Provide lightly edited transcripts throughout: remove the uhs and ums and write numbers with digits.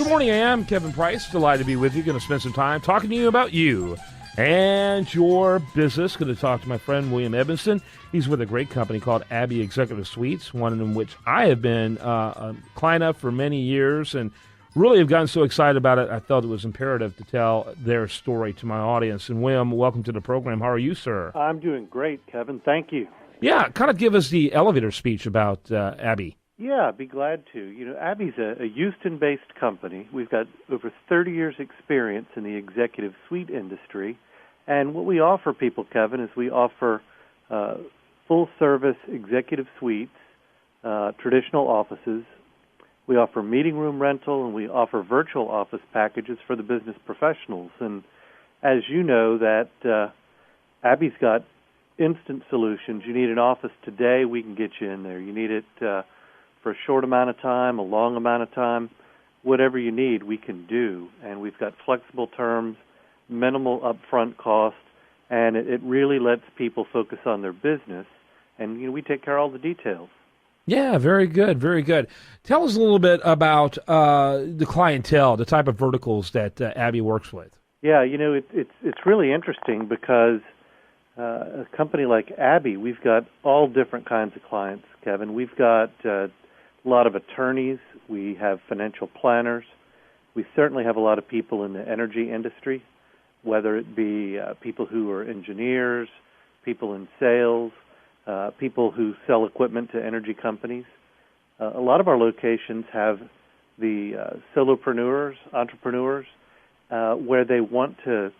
Good morning, I am Kevin Price. Delighted to be with you. Going to spend some time talking to you about you and your business. Going to talk to my friend William Edmondson. He's with a great company called Abbey Executive Suites, one in which I have been a client of for many years and really have gotten so excited about it, I felt it was imperative to tell their story to my audience. And William, welcome to the program. How are you, sir? I'm doing great, Kevin. Thank you. Yeah, kind of give us the elevator speech about Abbey. Yeah, I'd be glad to. You know, Abbey's a Houston-based company. We've got over 30 years' experience in the executive suite industry. And what we offer people, Kevin, is we offer full-service executive suites, traditional offices. We offer meeting room rental, and we offer virtual office packages for the business professionals. And as you know, that Abbey's got instant solutions. You need an office today, we can get you in there. You need it for a short amount of time, a long amount of time, whatever you need, we can do. And we've got flexible terms, minimal upfront cost, and it really lets people focus on their business. And we take care of all the details. Yeah, very good, very good. Tell us a little bit about the clientele, the type of verticals that Abbey works with. Yeah, it's really interesting because a company like Abbey, we've got all different kinds of clients, Kevin. We've got a lot of attorneys. We have financial planners. We certainly have a lot of people in the energy industry, whether it be people who are engineers, people in sales, people who sell equipment to energy companies. A lot of our locations have the solopreneurs, entrepreneurs, where they want to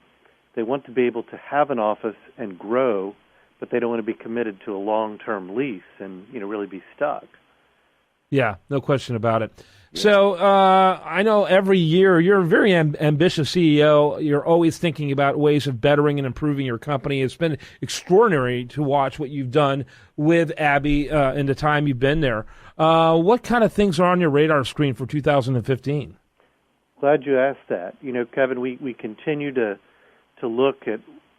be able to have an office and grow, but they don't want to be committed to a long-term lease and really be stuck. Yeah, no question about it. Yeah. So I know every year you're a very ambitious CEO. You're always thinking about ways of bettering and improving your company. It's been extraordinary to watch what you've done with Abbey in the time you've been there. What kind of things are on your radar screen for 2015? Glad you asked that. Kevin, we continue to look at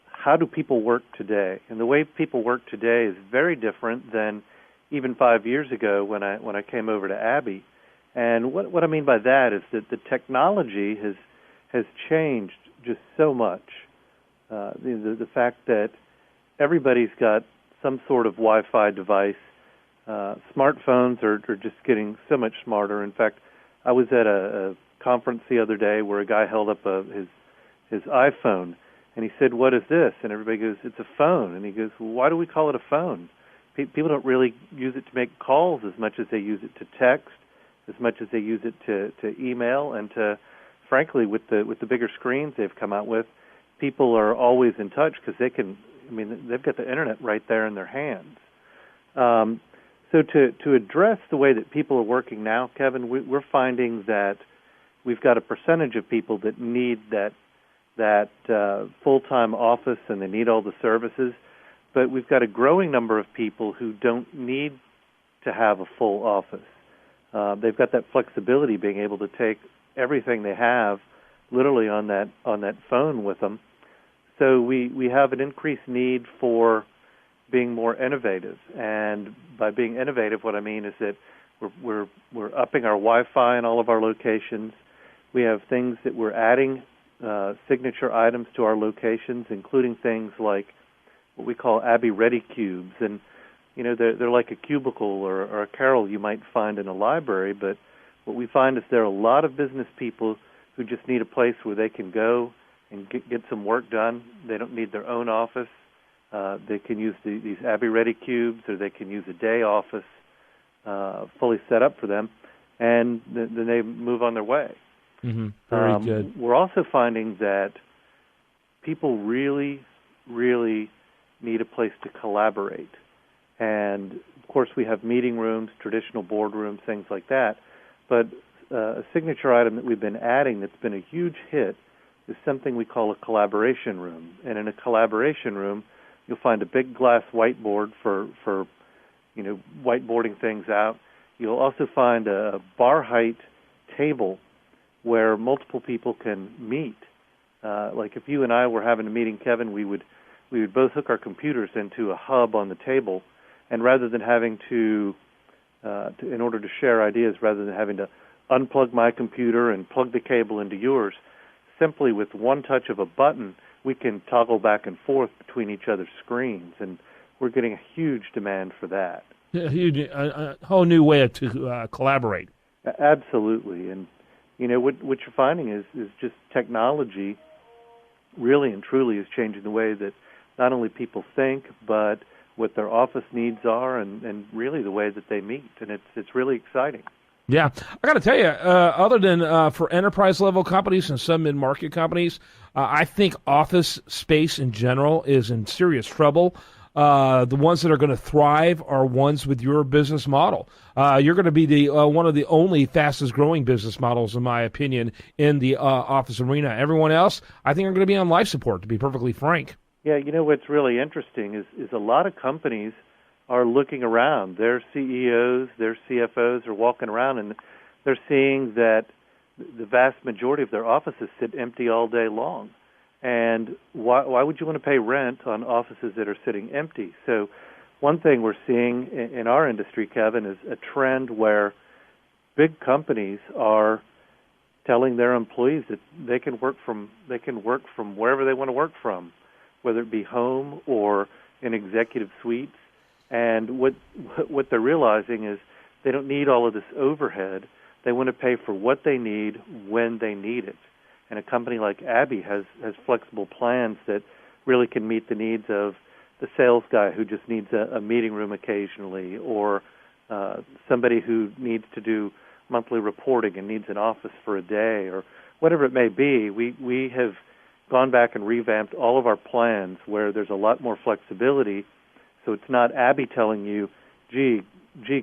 how do people work today. And the way people work today is very different than even 5 years ago when I came over to Abbey. And what I mean by that is that the technology has changed just so much. The fact that everybody's got some sort of Wi-Fi device. Smartphones are just getting so much smarter. In fact, I was at a conference the other day where a guy held up his iPhone, and he said, "What is this?" And everybody goes, "It's a phone." And he goes, "Well, why do we call it a phone? People don't really use it to make calls as much as they use it to text, as much as they use it to email, and to, frankly, with the bigger screens they've come out with, people are always in touch because they've got the internet right there in their hands." So to address the way that people are working now, Kevin, we're finding that we've got a percentage of people that need that full-time office and they need all the services. But we've got a growing number of people who don't need to have a full office. They've got that flexibility, being able to take everything they have literally on that phone with them. So we have an increased need for being more innovative. And by being innovative, what I mean is that we're upping our Wi-Fi in all of our locations. We have things that we're adding signature items to our locations, including things like what we call Abbey Ready Cubes. And, they're like a cubicle or a carrel you might find in a library, but what we find is there are a lot of business people who just need a place where they can go and get some work done. They don't need their own office. They can use these Abbey Ready Cubes, or they can use a day office fully set up for them, and then they move on their way. Mm-hmm. Very good. We're also finding that people really, really need a place to collaborate. And, of course, we have meeting rooms, traditional boardrooms, things like that. But a signature item that we've been adding that's been a huge hit is something we call a collaboration room. And in a collaboration room, you'll find a big glass whiteboard for whiteboarding things out. You'll also find a bar height table where multiple people can meet. Like if you and I were having a meeting, Kevin, we would both hook our computers into a hub on the table, and rather than having to in order to share ideas, rather than having to unplug my computer and plug the cable into yours. Simply with one touch of a button, we can toggle back and forth between each other's screens, and we're getting a huge demand for that. A whole new way to collaborate. Absolutely, and what you're finding is just technology really and truly is changing the way that not only people think, but what their office needs are, and really the way that they meet, and it's really exciting. Yeah, I got to tell you, other than for enterprise-level companies and some mid-market companies, I think office space in general is in serious trouble. The ones that are going to thrive are ones with your business model. You're going to be one of the only fastest-growing business models, in my opinion, in the office arena. Everyone else, I think, are going to be on life support, to be perfectly frank. Yeah, what's really interesting is a lot of companies are looking around. Their CEOs, their CFOs are walking around, and they're seeing that the vast majority of their offices sit empty all day long. And why would you want to pay rent on offices that are sitting empty? So one thing we're seeing in our industry, Kevin, is a trend where big companies are telling their employees that they can work from wherever they want to work from, whether it be home or in executive suites. And what they're realizing is they don't need all of this overhead. They want to pay for what they need when they need it. And a company like Abby has flexible plans that really can meet the needs of the sales guy who just needs a meeting room occasionally, or somebody who needs to do monthly reporting and needs an office for a day, or whatever it may be. We have gone back and revamped all of our plans where there's a lot more flexibility. So it's not Abby telling you, gee,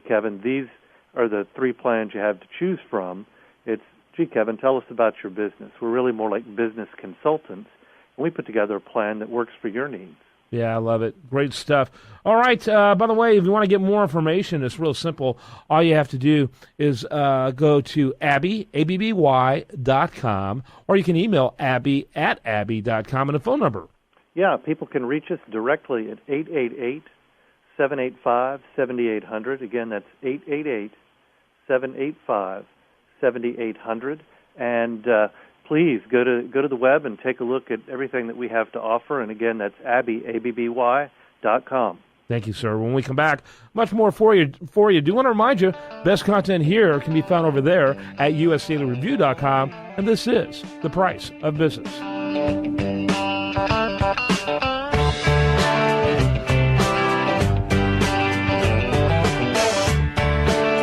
Kevin, these are the 3 plans you have to choose from. It's, gee, Kevin, tell us about your business. We're really more like business consultants, and we put together a plan that works for your needs. Yeah, I love it. Great stuff. All right, by the way, if you want to get more information, it's real simple. All you have to do is go to Abby, ABBY.com, or you can email Abby at Abby.com, and a phone number. Yeah, people can reach us directly at 888-785-7800. Again, that's 888-785-7800. And please go to the web and take a look at everything that we have to offer. And again, that's Abby, ABBY.com. Thank you, sir. When we come back, much more for you. Do want to remind you, best content here can be found over there at USDailyReview.com. And this is The Price of Business.